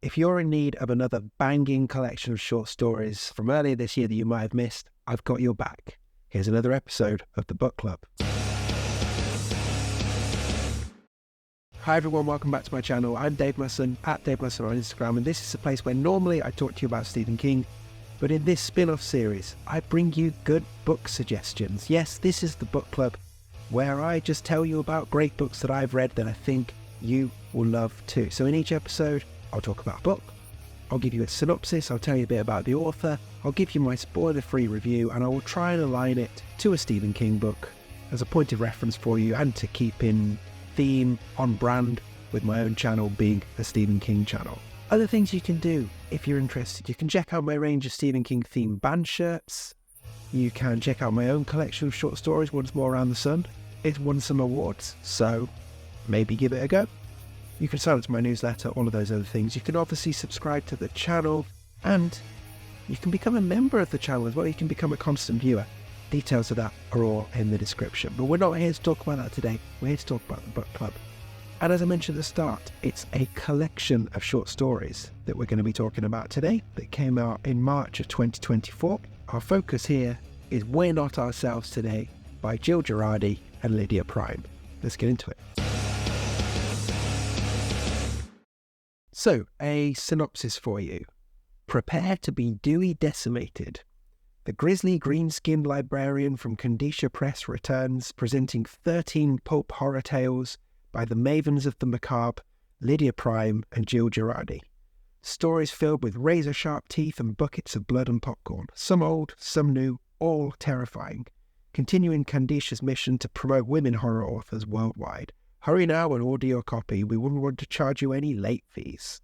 If you're in need of another banging collection of short stories from earlier this year that you might have missed, I've got your back. Here's another episode of the Book Club. Hi everyone, welcome back to my channel. I'm Dave Musson, at Dave Musson on Instagram, and this is a place where normally I talk to you about Stephen King, but in this spin-off series, I bring you good book suggestions. Yes, this is the Book Club, where I just tell you about great books that I've read that I think you will love too. So in each episode, I'll talk about a book, I'll give you a synopsis, I'll tell you a bit about the author, I'll give you my spoiler-free review, and I will try and align it to a Stephen King book as a point of reference for you and to keep in theme, on brand, with my own channel being a Stephen King channel. Other things you can do if you're interested, you can check out my range of Stephen King themed band shirts, you can check out my own collection of short stories, Once More Around the Sun. It's won some awards, so maybe give it a go. You can sign up to my newsletter, all of those other things. You can obviously subscribe to the channel, and you can become a member of the channel as well. You can become a constant viewer. Details of that are all in the description. But we're not here to talk about that today. We're here to talk about the book club. And as I mentioned at the start, it's a collection of short stories that we're going to be talking about today that came out in March of 2024. Our focus here is We're Not Ourselves Today by Jill Girardi and Lydia Prime. Let's get into it. So, a synopsis for you. Prepare to be dewy decimated. The grisly green-skinned librarian from Kandisha Press returns, presenting 13 pulp horror tales by the mavens of the macabre, Lydia Prime and Jill Girardi. Stories filled with razor-sharp teeth and buckets of blood and popcorn. Some old, some new, all terrifying. Continuing Kandisha's mission to promote women horror authors worldwide. Hurry now and order your copy. We wouldn't want to charge you any late fees.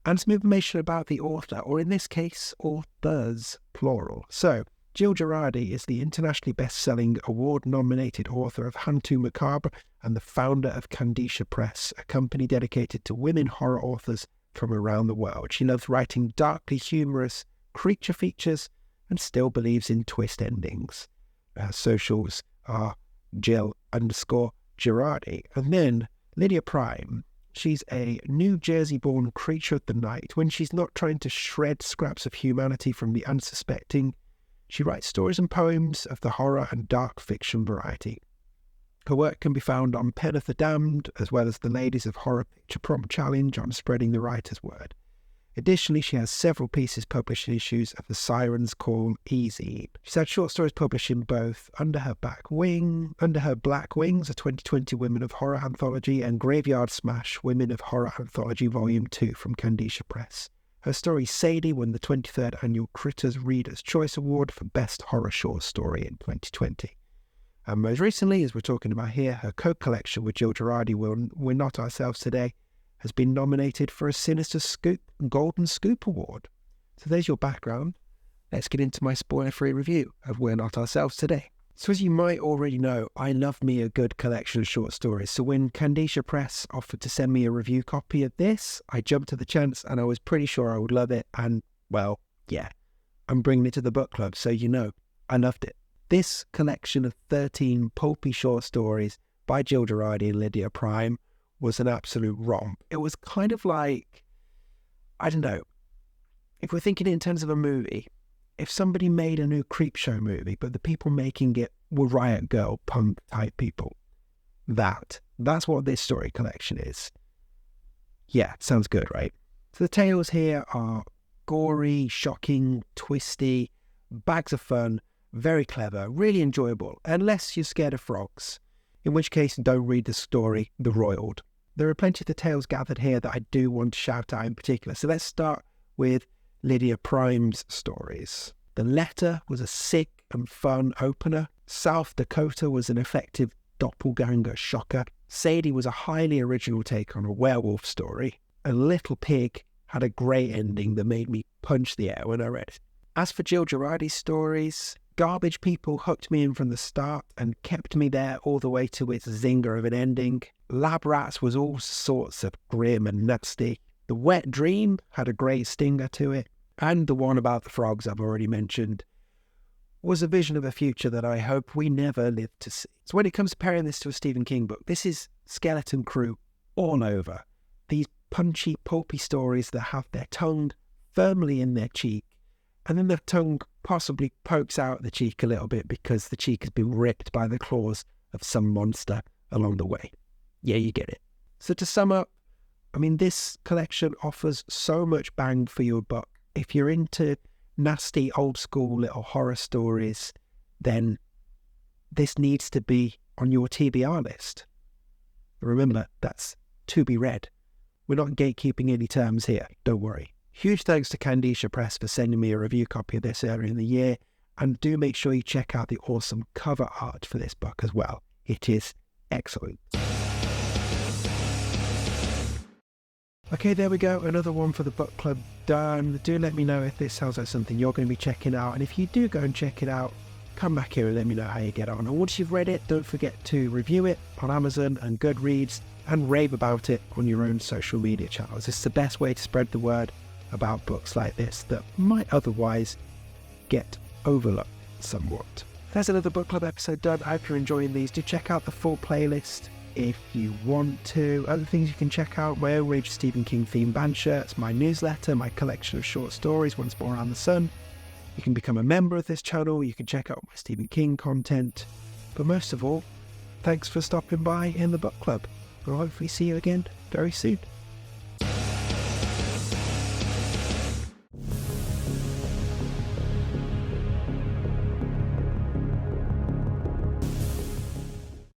And some information about the author, or in this case, authors, plural. So, Jill Girardi is the internationally best-selling, award-nominated author of Hantu Macabre and the founder of Kandisha Press, a company dedicated to women horror authors from around the world. She loves writing darkly humorous creature features and still believes in twist endings. Her socials are Jill_Girardi. And then Lydia Prime. She's a New Jersey-born creature of the night. When she's not trying to shred scraps of humanity from the unsuspecting, she writes stories and poems of the horror and dark fiction variety. Her work can be found on Pen of the Damned, as well as the Ladies of Horror Picture Prompt Challenge on Spreading the Writer's Word. Additionally, she has several pieces published in issues of the Siren's Call e-zine. She's had short stories published in both Under Her Black Wings, a 2020 Women of Horror anthology, and Graveyard Smash, Women of Horror Anthology Volume 2 from Kandisha Press. Her story Sadie won the 23rd Annual Critters Reader's Choice Award for Best Horror Short Story in 2020. And most recently, as we're talking about here, her co-collection with Jill Girardi, We're Not Ourselves Today, has been nominated for a Sinister Scoop Golden Scoop Award. So there's your background. Let's get into my spoiler-free review of We're Not Ourselves Today. So as you might already know, I love me a good collection of short stories. So when Kandisha Press offered to send me a review copy of this, I jumped at the chance and I was pretty sure I would love it. And, well, yeah, I'm bringing it to the book club, so you know, I loved it. This collection of 13 pulpy short stories by Jill Girardi and Lydia Prime was an absolute romp. It was kind of like, I don't know, if we're thinking in terms of a movie, if somebody made a new Creepshow movie, but the people making it were Riot Girl punk type people, that's what this story collection is. Yeah, sounds good, right? So the tales here are gory, shocking, twisty, bags of fun, very clever, really enjoyable, unless you're scared of frogs, in which case don't read the story, The Roiled. There are plenty of the tales gathered here that I do want to shout out in particular. So let's start with Lydia Prime's stories. The Letter was a sick and fun opener. South Dakota was an effective doppelganger shocker. Sadie was a highly original take on a werewolf story. And Little Pig had a great ending that made me punch the air when I read it. As for Jill Girardi's stories, Garbage People hooked me in from the start and kept me there all the way to its zinger of an ending. Lab Rats was all sorts of grim and nasty. The Wet Dream had a great stinger to it. And the one about the frogs I've already mentioned was a vision of a future that I hope we never live to see. So when it comes to pairing this to a Stephen King book, this is Skeleton Crew all over. These punchy, pulpy stories that have their tongue firmly in their cheek, and then the tongue possibly pokes out the cheek a little bit because the cheek has been ripped by the claws of some monster along the way. Yeah, you get it. So to sum up, I mean, this collection offers so much bang for your buck. If you're into nasty, old school little horror stories, then this needs to be on your TBR list. Remember, that's to be read. We're not gatekeeping any terms here, don't worry. Huge thanks to Kandisha Press for sending me a review copy of this earlier in the year, and do make sure you check out the awesome cover art for this book as well. It is excellent. Okay, there we go. Another one for the book club done. Do let me know if this sounds like something you're going to be checking out. And if you do go and check it out, come back here and let me know how you get on. And once you've read it, don't forget to review it on Amazon and Goodreads and rave about it on your own social media channels. It's the best way to spread the word about books like this that might otherwise get overlooked somewhat. That's another book club episode done. I hope you're enjoying these. Do check out the full playlist if you want to. Other things you can check out: my own Rage Stephen King themed band shirts, my newsletter, my collection of short stories, Once More Around the Sun. You can become a member of this channel. You can check out my Stephen King content. But most of all, thanks for stopping by in the book club. We'll hopefully see you again very soon.